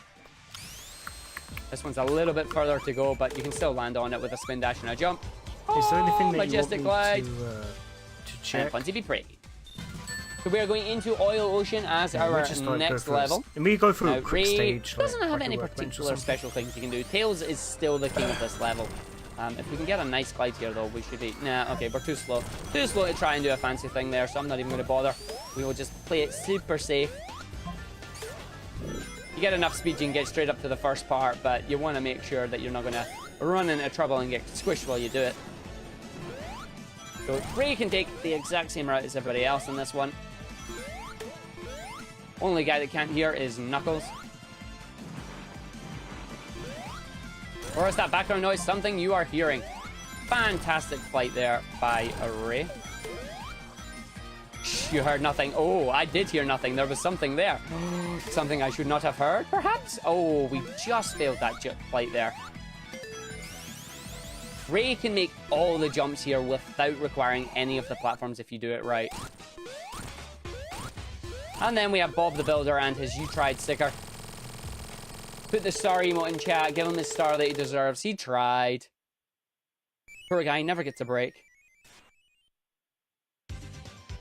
This one's a little bit further to go, but you can still land on it with a spin dash and a jump. Is there anything that majestic you want glide me to check? and plenty be pretty. So we are going into Oil Ocean as our next level. And we go through Now, a quick Ray stage. doesn't like, have like any a workbench or particular something. special things you can do. Tails is still the king of this level. If we can get a nice glide here, though, we should be... Nah, okay, we're too slow. Too slow to try and do a fancy thing there, so I'm not even going to bother. We will just play it super safe. get enough speed, you can get straight up to the first part, but you want to make sure that you're not going to run into trouble and get squished while you do it. So Ray can take the exact same route as everybody else in this one. Only guy that can't hear is Knuckles. Or is that background noise something you are hearing? Fantastic flight there by Ray. Shh, you heard nothing. Oh, I did hear nothing. There was something there. Something I should not have heard, perhaps? Oh, we just failed that flight there. Ray can make all the jumps here without requiring any of the platforms if you do it right. And then we have Bob the Builder and his "You Tried" sticker. Put the star emote in chat. Give him his star that he deserves. He tried. Poor guy, never gets a break.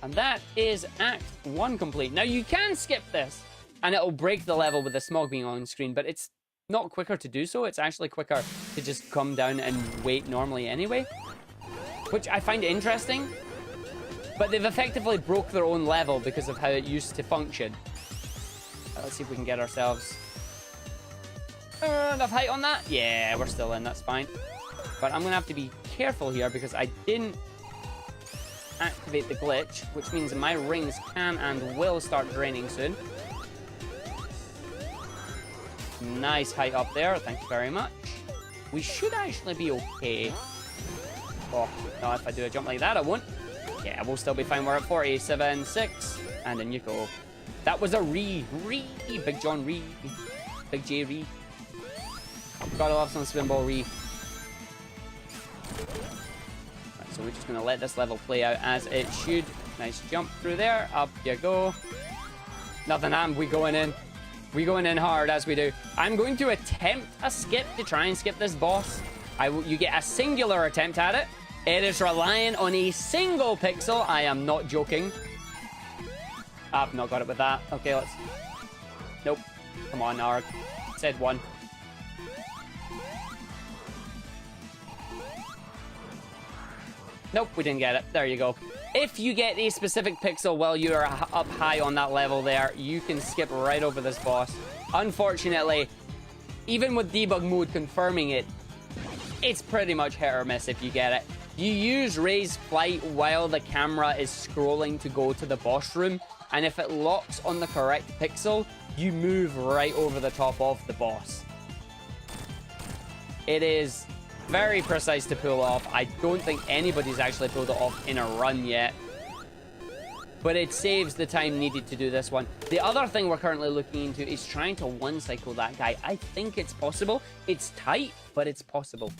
And that is Act 1 complete. Now, you can skip this, and it'll break the level with the smog being on screen, but it's not quicker to do so. It's actually quicker to just come down and wait normally anyway, which I find interesting. But they've effectively broke their own level because of how it used to function. Let's see if we can get ourselves enough height on that. Yeah, we're still in. That's fine. But I'm going to have to be careful here because I didn't activate the glitch, which means my rings can and will start draining soon. Nice height up there. Thank you very much. We should actually be okay. Oh, no, if I do a jump like that, I won't. Yeah, we'll still be fine. We're at 47.6. And then you go. That was a Big John Big J Gotta love some Spinball Right, so we're just going to let this level play out as it should. Nice jump through there. Up you go. Nothing happened. We going in. We going in hard as we do. I'm going to attempt a skip to try and skip this boss. You get a singular attempt at it. It is relying on a single pixel. I am not joking. I've not got it with that. Okay, let's... Nope. Come on, Arg. Said one. Nope, we didn't get it. There you go. If you get a specific pixel while you are up high on that level there, you can skip right over this boss. Unfortunately, even with debug mode confirming it, it's pretty much hit or miss if you get it. You use Ray's flight while the camera is scrolling to go to the boss room, and if it locks on the correct pixel, you move right over the top of the boss. It is very precise to pull off. I don't think anybody's actually pulled it off in a run yet, but it saves the time needed to do this one. The other thing we're currently looking into is trying to one-cycle that guy. I think it's possible. It's tight, but it's possible.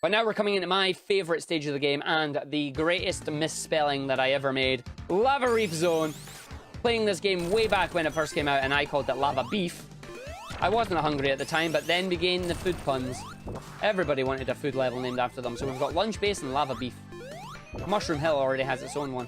But now we're coming into my favorite stage of the game and the greatest misspelling that I ever made. Lava Reef Zone. Playing this game way back when it first came out and I called it Lava Beef. I wasn't hungry at the time, but then began the food puns. Everybody wanted a food level named after them, so we've got Lunch Base and Lava Beef. Mushroom Hill already has its own one.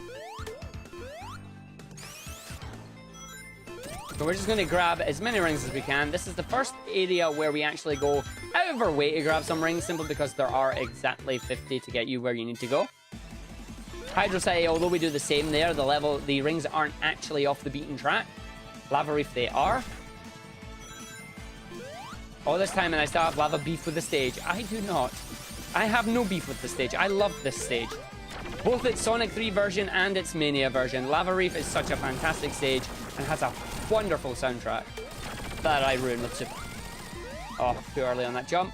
So we're just going to grab as many rings as we can. This is the first area where we actually go out of our way to grab some rings, simply because there are exactly 50 to get you where you need to go. Hydro City, although we do the same there, the rings aren't actually off the beaten track. Lava Reef, they are. All this time and I still have Lava Beef with the stage. I do not. I have no beef with the stage. I love this stage. Both its Sonic 3 version and its Mania version. Lava Reef is such a fantastic stage and has a wonderful soundtrack that I ruined with Super. Oh, too early on that jump.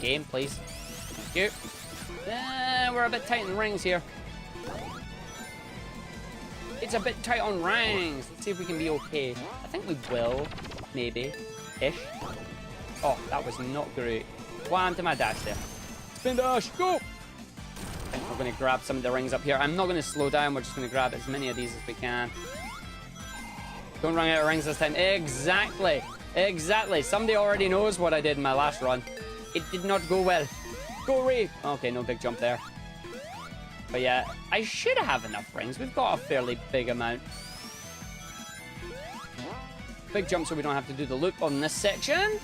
Game, please. Thank you. We're a bit tight in rings here. It's a bit tight on rings. Let's see if we can be okay. I think we will. Maybe. Ish. Oh, that was not great. One to my dash there. Spin dash, go! I think we're going to grab some of the rings up here. I'm not going to slow down. We're just going to grab as many of these as we can. Don't run out of rings this time. Exactly. Exactly. Somebody already knows what I did in my last run. It did not go well. Go, Ray. Okay, no big jump there. But yeah, I should have enough rings. We've got a fairly big amount. Big jump so we don't have to do the loop on this section.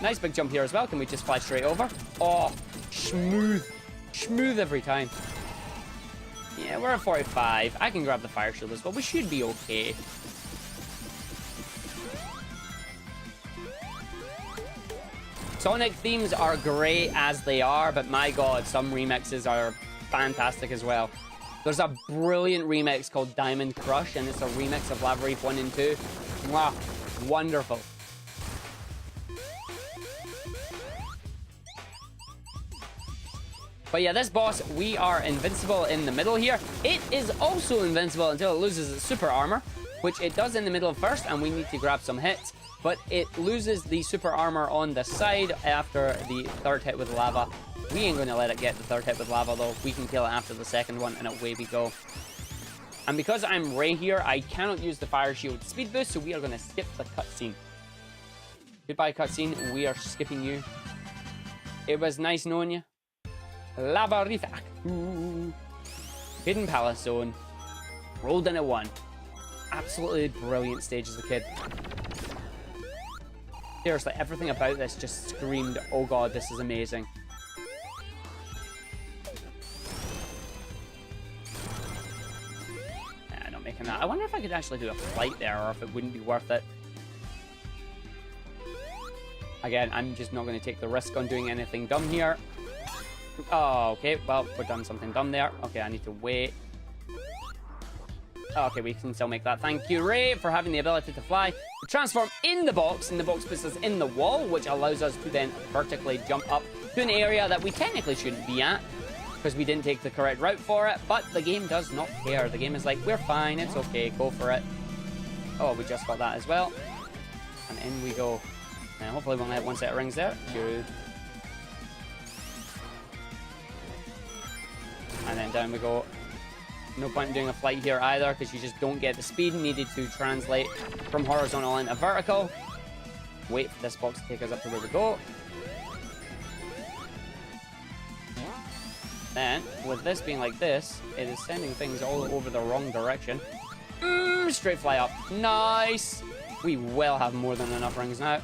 Nice big jump here as well. Can we just fly straight over? Oh, smooth. Smooth every time. Yeah, we're at 45. I can grab the fire shield as well. We should be okay. Sonic themes are great as they are, but my god, some remixes are fantastic as well. There's a brilliant remix called Diamond Crush, and it's a remix of Lava Reef 1 and 2. Mwah, wonderful. But yeah, this boss, we are invincible in the middle here. It is also invincible until it loses its super armor, which it does in the middle first, and we need to grab some hits. But it loses the super armor on the side after the third hit with lava. We ain't gonna let it get the third hit with lava though. We can kill it after the second one, and away we go. And because I'm Ray here, I cannot use the fire shield speed boost, so we are gonna skip the cutscene. Goodbye cutscene, we are skipping you. It was nice knowing you. Lava Reef Act 2. Hidden Palace Zone. Rolled in at 1. Absolutely brilliant stage as a kid. Seriously, everything about this just screamed, oh god, this is amazing. Nah, not making that. I wonder if I could actually do a flight there, or if it wouldn't be worth it. Again, I'm just not going to take the risk on doing anything dumb here. Oh, okay, well, we've done something dumb there. Okay, I need to wait. Okay, we can still make that. Thank you, Ray, for having the ability to fly. We transform in the box, and the box puts us in the wall, which allows us to then vertically jump up to an area that we technically shouldn't be at, because we didn't take the correct route for it, but the game does not care. The game is like, we're fine, it's okay, go for it. Oh, we just got that as well. And in we go. And hopefully we'll have one set of rings there. Good. And then down we go. No point in doing a flight here either, because you just don't get the speed needed to translate from horizontal into vertical. Wait for this box to take us up to where we go. Then, with this being like this, it is sending things all over the wrong direction. Straight fly up. Nice! We will have more than enough rings now.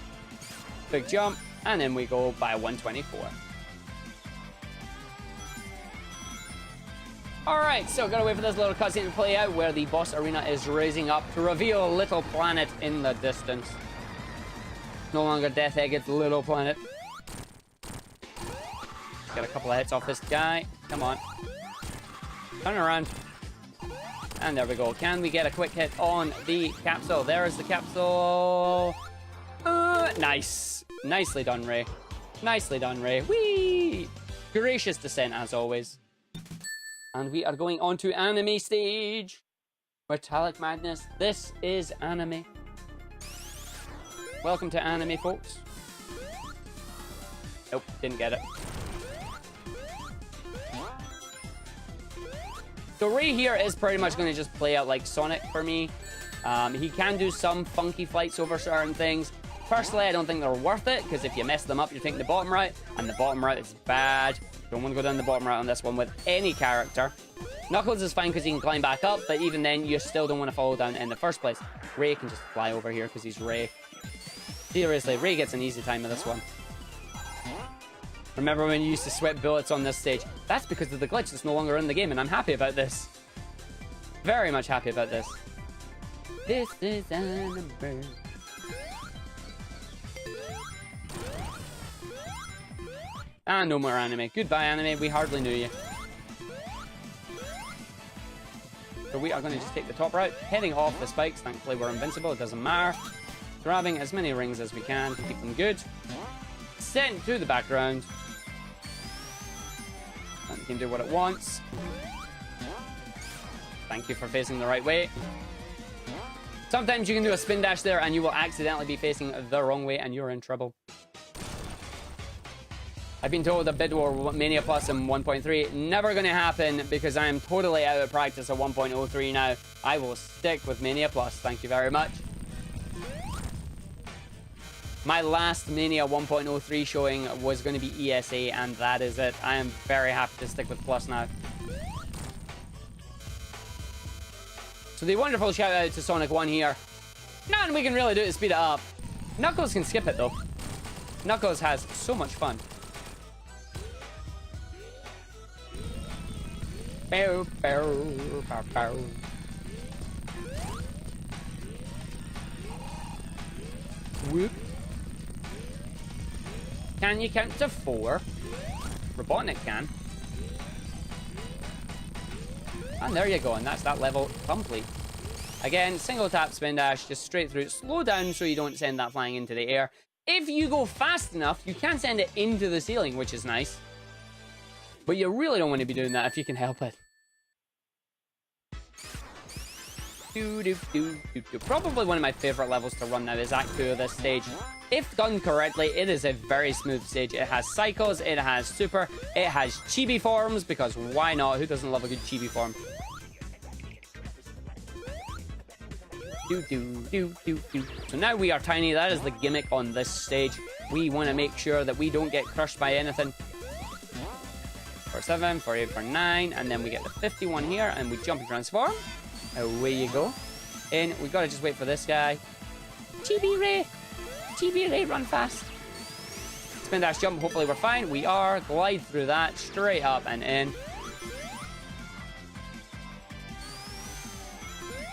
Big jump, and then we go by 124. Alright, so gotta wait for this little cutscene to play out where the boss arena is raising up to reveal a little planet in the distance. No longer Death Egg, it's Little Planet. Get a couple of hits off this guy. Come on. Turn around. And there we go. Can we get a quick hit on the capsule? There is the capsule. Nice. Nicely done, Ray. Nicely done, Ray. Whee! Gracious descent, as always. And we are going on to anime stage. Metallic Madness. This is anime. Welcome to anime, folks. Nope, didn't get it. So Ray here is pretty much going to just play out like Sonic for me. He can do some funky flights over certain things. Personally, I don't think they're worth it, because if you mess them up, you're taking the bottom route, and the bottom route is bad. Don't want to go down the bottom route on this one with any character. Knuckles is fine because he can climb back up, but even then, you still don't want to fall down in the first place. Ray can just fly over here because he's Ray. Seriously, Ray gets an easy time of this one. Remember when you used to sweat bullets on this stage? That's because of the glitch that's no longer in the game, and I'm happy about this. Very much happy about this. This is anime. And no more anime. Goodbye, anime. We hardly knew you. So we are going to just take the top route, heading off the spikes. Thankfully, we're invincible. It doesn't matter. Grabbing as many rings as we can to keep them good. Sent to the background. And it can do what it wants. Thank you for facing the right way. Sometimes you can do a spin dash there and you will accidentally be facing the wrong way and you're in trouble. I've been told a Bid War Mania Plus in 1.3 never going to happen because I am totally out of practice at 1.03 now. I will stick with Mania Plus. Thank you very much. My last Mania 1.03 showing was going to be ESA, and that is it. I am very happy to stick with Plus now. So the wonderful shout out to Sonic 1 here. Nothing we can really do to speed it up. Knuckles can skip it though. Knuckles has so much fun. Bow, bow, bow, bow. Whoop. Can you count to 4? Robotnik can. And there you go, and that's that level complete. Again, single tap spin dash, just straight through. Slow down so you don't send that flying into the air. If you go fast enough, you can send it into the ceiling, which is nice. But you really don't want to be doing that if you can help it. Probably one of my favorite levels to run now is Act 2 of this stage. If done correctly, it is a very smooth stage. It has cycles, it has super, it has chibi forms, because why not? Who doesn't love a good chibi form? So now we are tiny. That is the gimmick on this stage. We want to make sure that we don't get crushed by anything. 4-7, 4-8, 4-9, and then we get the 51 here, and we jump and transform. Away you go. And we gotta just wait for this guy. Chibi Ray, run fast. Spin dash jump, hopefully we're fine. We are. Glide through that, straight up and in.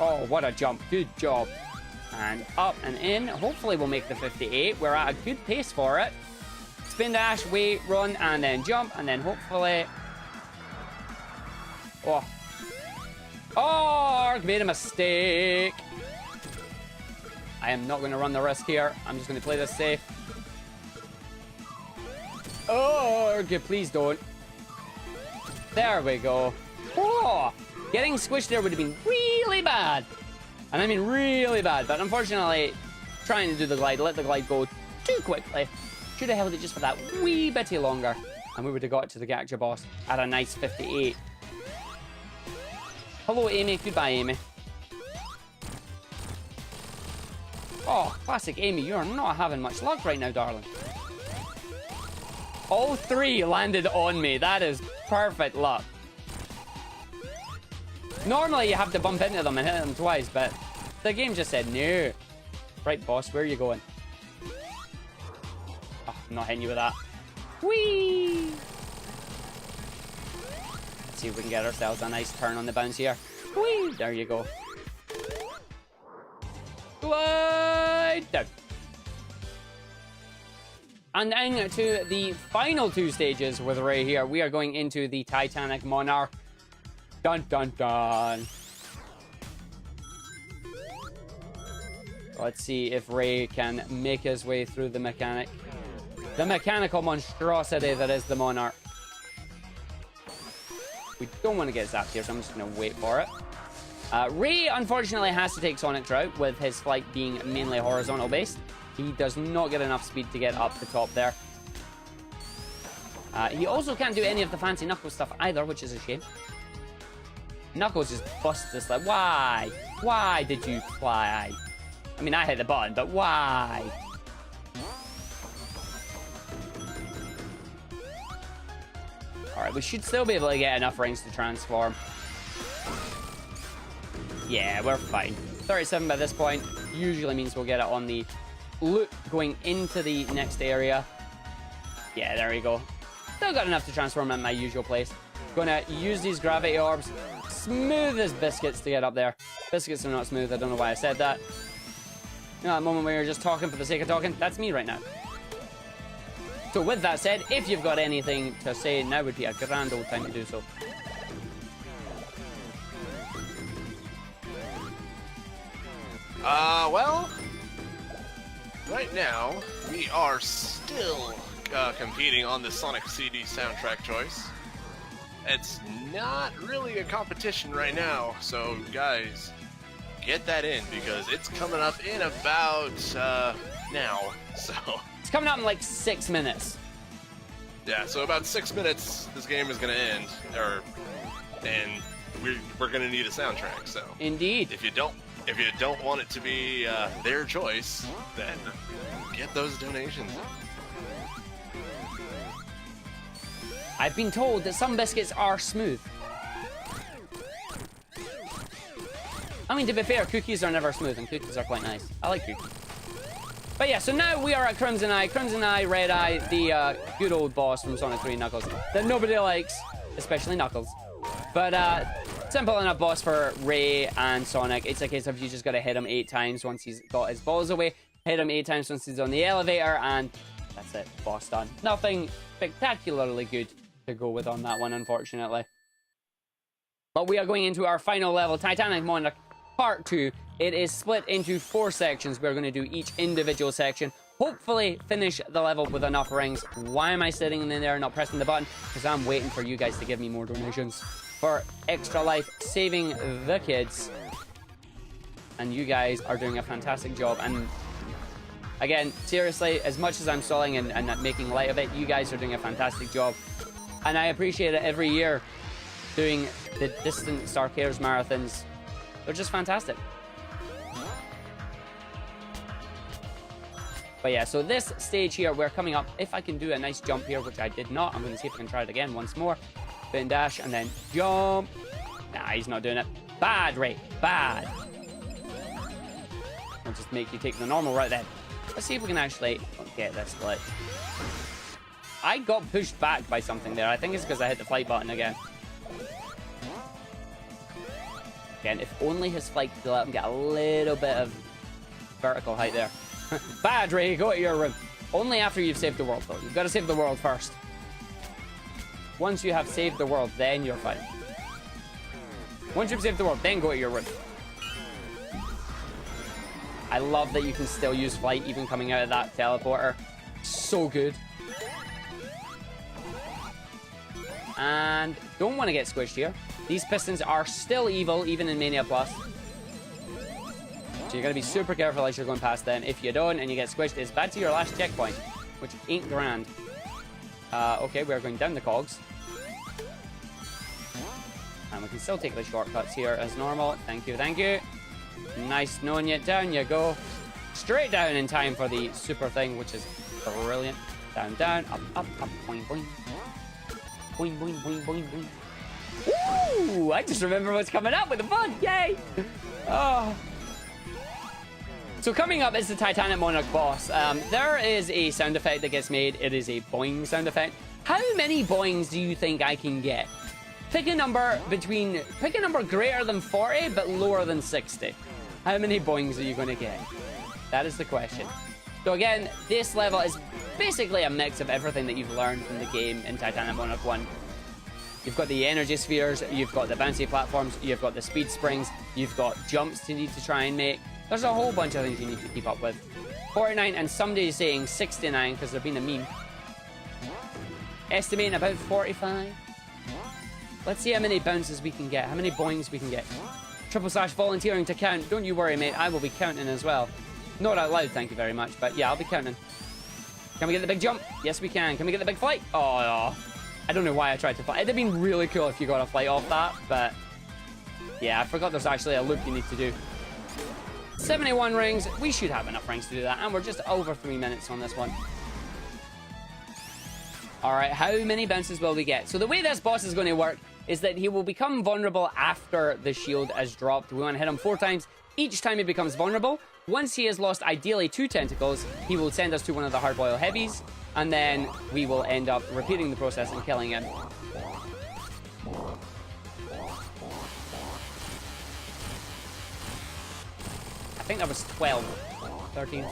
Oh, what a jump. Good job. And up and in. Hopefully we'll make the 58. We're at a good pace for it. Spin dash, wait, run, and then jump, and then hopefully... Oh. Oh, made a mistake. I am not going to run the risk here. I'm just going to play this safe. Oh, okay, please don't. There we go. Oh, getting squished there would have been really bad. And I mean really bad. But unfortunately, trying to do the glide, let the glide go too quickly. Should have held it just for that wee bitty longer. And we would have got to the Gacta boss at a nice 58. Hello, Amy. Goodbye, Amy. Oh, classic Amy. You're not having much luck right now, darling. All 3 landed on me. That is perfect luck. Normally, you have to bump into them and hit them twice, but the game just said no. Right, boss. Where are you going? Oh, I'm not hitting you with that. Whee! See if we can get ourselves a nice turn on the bounce here. Whee! There you go. Glide down. And then to the final 2 stages with Ray here. We are going into the Titanic Monarch. Dun dun dun. Let's see if Ray can make his way through the mechanical monstrosity that is the Monarch. We don't want to get zapped here, so I'm just going to wait for it. Ray, unfortunately, has to take Sonic Trout with his flight being mainly horizontal based. He does not get enough speed to get up the top there. He also can't do any of the fancy Knuckles stuff either, which is a shame. Knuckles just busts this like, why? Why did you fly? I mean, I hit the button, but why? Alright, we should still be able to get enough rings to transform. Yeah, we're fine. 37 by this point usually means we'll get it on the loop going into the next area. Yeah, there we go. Still got enough to transform at my usual place. Gonna use these gravity orbs. Smooth as biscuits to get up there. Biscuits are not smooth. I don't know why I said that. You know, that moment where you're just talking for the sake of talking. That's me right now. So with that said, if you've got anything to say, now would be a grand old time to do so. Well, right now, we are still competing on the Sonic CD soundtrack choice. It's not really a competition right now, so guys, get that in, because it's coming up in about, now, so... It's coming out in like 6 minutes. Yeah, so about 6 minutes, this game is gonna end, and we're gonna need a soundtrack, so... Indeed. If you don't want it to be their choice, then get those donations. I've been told that some biscuits are smooth. I mean, to be fair, cookies are never smooth, and cookies are quite nice. I like cookies. But yeah, so now we are at Crimson Eye. Crimson Eye, Red Eye, the good old boss from Sonic 3 Knuckles that nobody likes, especially Knuckles. But simple enough boss for Ray and Sonic. It's a case of you just gotta hit him 8 times once he's got his balls away. Hit him 8 times once he's on the elevator, and that's it. Boss done. Nothing spectacularly good to go with on that one, unfortunately. But we are going into our final level, Titanic Monarch Part 2. It is split into 4 sections. We're going to do each individual section. Hopefully finish the level with enough rings. Why am I sitting in there not pressing the button? Because I'm waiting for you guys to give me more donations for Extra Life, saving the kids. And you guys are doing a fantastic job. And again, seriously, as much as I'm stalling and making light of it, you guys are doing a fantastic job. And I appreciate it every year doing the Distant Star Cares marathons. They're just fantastic. But yeah, so this stage here, we're coming up. If I can do a nice jump here, which I did not, I'm going to see if I can try it again once more. Spin dash and then jump. Nah, he's not doing it. Bad, Ray. Bad. I'll just make you take the normal route then. Let's see if we can actually get this split. I got pushed back by something there. I think it's because I hit the flight button again. Again, if only his flight could let him get a little bit of vertical height there. Bad, Ray. Go to your room. Only after you've saved the world, though. You've got to save the world first. Once you have saved the world, then you're fine. Once you've saved the world, then go to your room. I love that you can still use flight even coming out of that teleporter. So good. And don't want to get squished here. These pistons are still evil, even in Mania Plus. So you gotta be super careful as you're going past them. If you don't and you get squished, it's bad to your last checkpoint, which ain't grand. Okay, we're going down the cogs. And we can still take the shortcuts here as normal. Thank you, thank you. Nice knowing you. Down you go. Straight down in time for the super thing, which is brilliant. Down, down, up, up, up, boing, boing. Boing, boing, boing, boing, boing. Ooh, I just remember what's coming up with the fun. Yay! Oh. So coming up is the Titanic Monarch boss. There is a sound effect that gets made. It is a boing sound effect. How many boings do you think I can get? Pick a number greater than 40 but lower than 60. How many boings are you going to get? That is the question. So again, this level is basically a mix of everything that you've learned from the game in Titanic Monarch 1. You've got the energy spheres, you've got the bouncy platforms, you've got the speed springs, you've got jumps you need to try and make. There's a whole bunch of things you need to keep up with. 49, and somebody's saying 69 because they're being a meme. Estimating about 45. Let's see how many bounces we can get, how many boings we can get. / volunteering to count. Don't you worry, mate. I will be counting as well. Not out loud, thank you very much, but yeah, I'll be counting. Can we get the big jump? Yes, we can. Can we get the big flight? Oh, I don't know why I tried to fly. It'd have been really cool if you got a flight off that, but yeah, I forgot there's actually a loop you need to do. 71 rings. We should have enough rings to do that, and we're just over 3 minutes on this one. All right, how many bounces will we get? So the way this boss is going to work is that he will become vulnerable after the shield is dropped. We want to hit him 4 times. Each time he becomes vulnerable, once he has lost ideally 2 tentacles, he will send us to one of the hard-boiled heavies, and then we will end up repeating the process and killing him. I think that was 12. 13.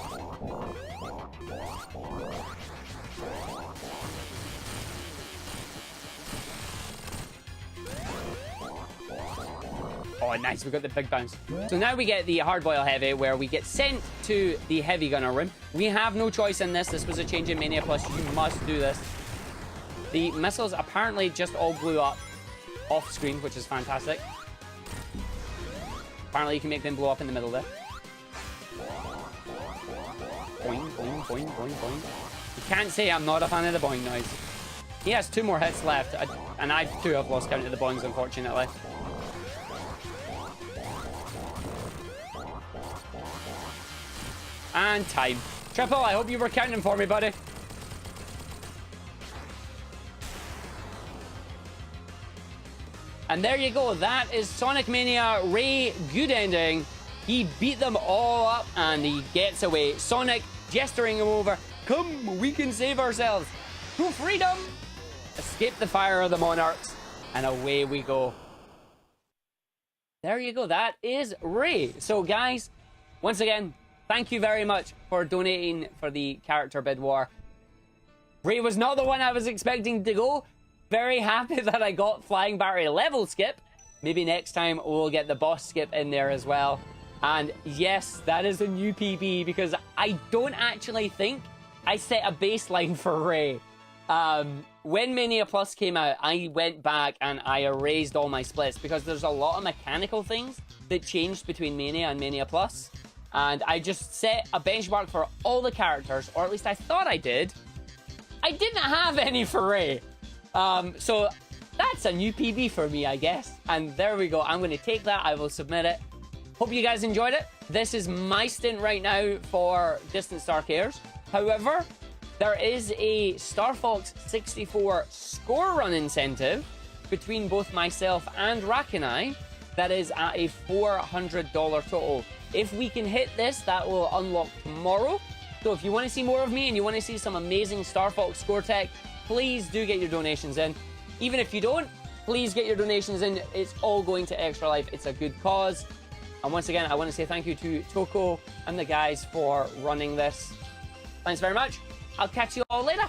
Oh, nice. We got the big bounce. So now we get the hard-boiled heavy, where we get sent to the heavy gunner room. We have no choice in this. This was a change in Mania Plus. You must do this. The missiles apparently just all blew up off screen, which is fantastic. Apparently you can make them blow up in the middle there. Boing, boing, boing, boing, boing. You can't say I'm not a fan of the boing noise. He has 2 more hits left, and I too have lost count of the boings, unfortunately. And time. Triple, I hope you were counting for me, buddy. And there you go. That is Sonic Mania Ray. Good ending. He beat them all up and he gets away. Sonic gesturing him over. Come, we can save ourselves. To freedom. Escape the fire of the Monarchs. And away we go. there you go. That is Ray. So, guys, once again, thank you very much for donating for the character bid war. Ray was not the one I was expecting to go. Very happy that I got Flying Battery level skip. Maybe next time we'll get the boss skip in there as well. And yes, that is a new PB because I don't actually think I set a baseline for Ray. When Mania Plus came out, I went back and I erased all my splits because there's a lot of mechanical things that changed between Mania and Mania Plus. And I just set a benchmark for all the characters, or at least I thought I did. I didn't have any for Ray. So that's a new PB for me, I guess. And there we go. I'm going to take that. I will submit it. Hope you guys enjoyed it. This is my stint right now for Distant Star Cares. However, there is a Star Fox 64 score run incentive between both myself and Rakanai that is at a $400 total. If we can hit this, that will unlock tomorrow. So if you want to see more of me and you want to see some amazing Star Fox score tech, please do get your donations in. Even if you don't, please get your donations in. It's all going to Extra Life. It's a good cause. And once again, I want to say thank you to Toko and the guys for running this. Thanks very much. I'll catch you all later.